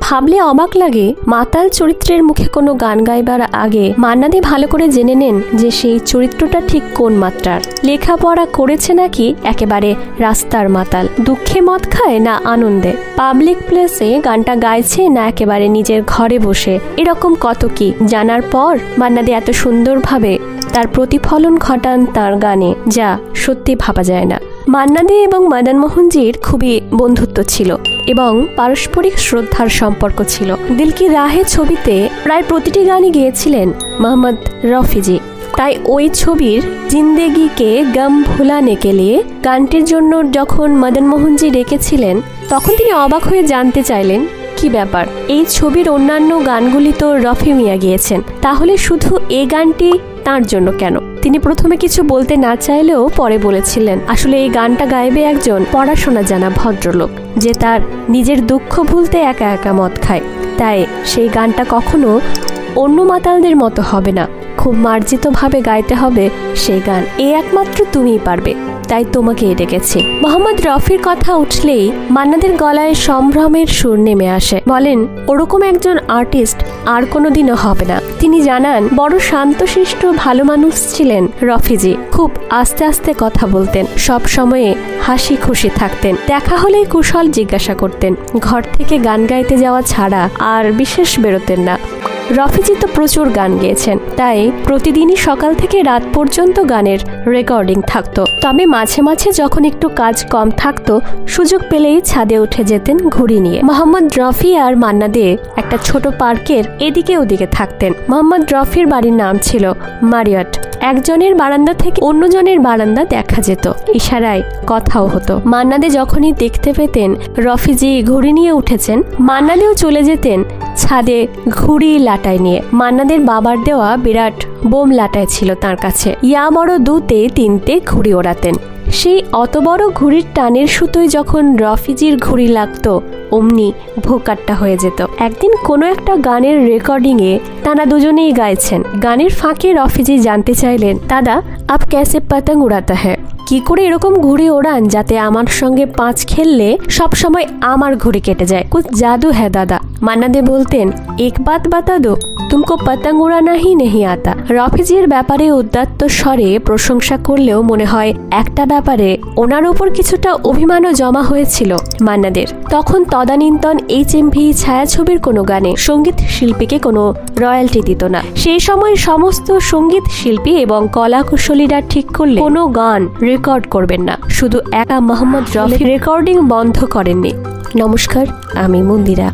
ভাবলে অবাক লাগে, মাতাল চরিত্রের মুখে কোনো গান গাইবার আগে মান্না দে ভালো করে জেনে নেন যে সেই চরিত্রটা ঠিক কোন মাত্রার। লেখাপড়া করেছে নাকি একেবারে রাস্তার মাতাল, দুঃখে মদ খায় না আনন্দে, পাবলিক প্লেসে গানটা গাইছে না একেবারে নিজের ঘরে বসে, এরকম কত কি জানার পর মান্না দে এত সুন্দরভাবে তার প্রতিফলন ঘটান তার গানে, যা সত্যি ভাবা যায় না। মান্না দে এবং মদন মোহনজির খুবই বন্ধুত্ব ছিল এবং পারস্পরিক শ্রদ্ধার সম্পর্ক ছিল। দিল কি রাহে ছবিতে প্রায় প্রতিটি গানই গেয়েছিলেন মোহাম্মদ রফিজি। তাই ওই ছবির জিন্দেগিকে গম ভুলানে কে লিয়ে গানটির জন্য যখন মদন মোহনজি ডেকেছিলেন, তখন তিনি অবাক হয়ে জানতে চাইলেন কি ব্যাপার, এই ছবির অন্যান্য গানগুলি তো রফি মিয়া গিয়েছেন, তাহলে শুধু এই গানটি তার জন্য কেন? তিনি প্রথমে কিছু বলতে না চাইলেও পরে বলেছিলেন আসলে এই গানটা গাইবে একজন পড়াশোনা জানা ভদ্রলোক, যে তার নিজের দুঃখ ভুলতে একা একা মদ খায়। তাই সেই গানটা কখনো অন্য মাতালদের মতো হবে না, খুব মার্জিতভাবে গাইতে হবে সেই গান, এ একমাত্র তুমিই পারবে, তাই তোমাকে ডেকেছি। মোহাম্মদ রফির কথা উঠলেই মান্নাদের গলায় সম্ভ্রমের সুর নেমে আসে। বলেন ওরকম একজন আর্টিস্ট আর কোনোদিনও হবে না। তিনি জানান বড় শান্তশিষ্ট ভালো মানুষ ছিলেন রফিজি, খুব আস্তে আস্তে কথা বলতেন, সব সময়ে হাসি খুশি থাকতেন, দেখা হলেই কুশল জিজ্ঞাসা করতেন, ঘর থেকে গান গাইতে যাওয়া ছাড়া আর বিশেষ বেরোতেন না। রফিজি তো প্রচুর গান গেয়েছেন, তাই প্রতিদিনই সকাল থেকে রাত পর্যন্ত গানের রেকর্ডিং থাকতো। তবে মাঝে মাঝে যখন একটু কাজ কম থাকতো, সুযোগ পেলেই ছাদে উঠে যেতেন ঘুড়ি নিয়ে। মোহাম্মদ রফি আর মান্না দে একটা ছোট পার্কের এদিকে ওদিকে থাকতেন। মোহাম্মদ রফির বাড়ির নাম ছিল মারিয়ট। একজনের বারান্দা থেকে অন্যজনের বারান্দা দেখা যেত, ইশারায় কথাও হতো। মান্না দে যখনই দেখতে পেতেন রফিজি ঘুড়ি নিয়ে উঠেছেন, মান্না দেও চলে যেতেন ছাদে ঘুড়ি লাটাই নিয়ে। মান্নাদের বাবার দেওয়া বিরাট বোম লাটাই ছিল তার কাছে, ইয়া বড় 2তে 3তে ঘুড়ি ওড়াতেন। সেই অত বড় ঘুড়ির টানের সুতোয় যখন রফিজির ঘুড়ি লাগতো, অমনি ভোকাট্টা হয়ে যেত। একদিন কোনো একটা গানের রেকর্ডিংয়ে তারা দুজনেই গাইছেন। গানের ফাঁকে রফিজি জানতে চাইলেন, দাদা আপ ক্যাসে পতঙ্গ উড়াতা হ্যায়, কি করে এরকম ঘুড়ি ওড়ান যাতে আমার সঙ্গে 5 খেললে সব সময় আমার ঘুড়ি কেটে যায়, কুছ জাদু হ্যায় দাদা। মান্না দে বলতেন এক বাত বাতা দো, তুমকো পতঙ্গ উড়ানা হি নেহি আতা। রফিজির ব্যাপারে উদ্দাত্ত স্বরে প্রশংসা করলেও মনে হয় একটা ব্যাপারে ওনার উপর কিছুটা অভিমানও জমা হয়েছিল মান্নাদের। তখন তদানীন্তন HMV ছায়াছবির কোনো গানে সঙ্গীত শিল্পীকে কোনো রয়্যালটি দিত না। সেই সময় সমস্ত সঙ্গীত শিল্পী এবং কলাকুশলীরা ঠিক করলে কোনো গান রেকর্ড করবেন না, শুধু একা মোহাম্মদ রফি রেকর্ডিং বন্ধ করেননি। নমস্কার, আমি মন্দিরা।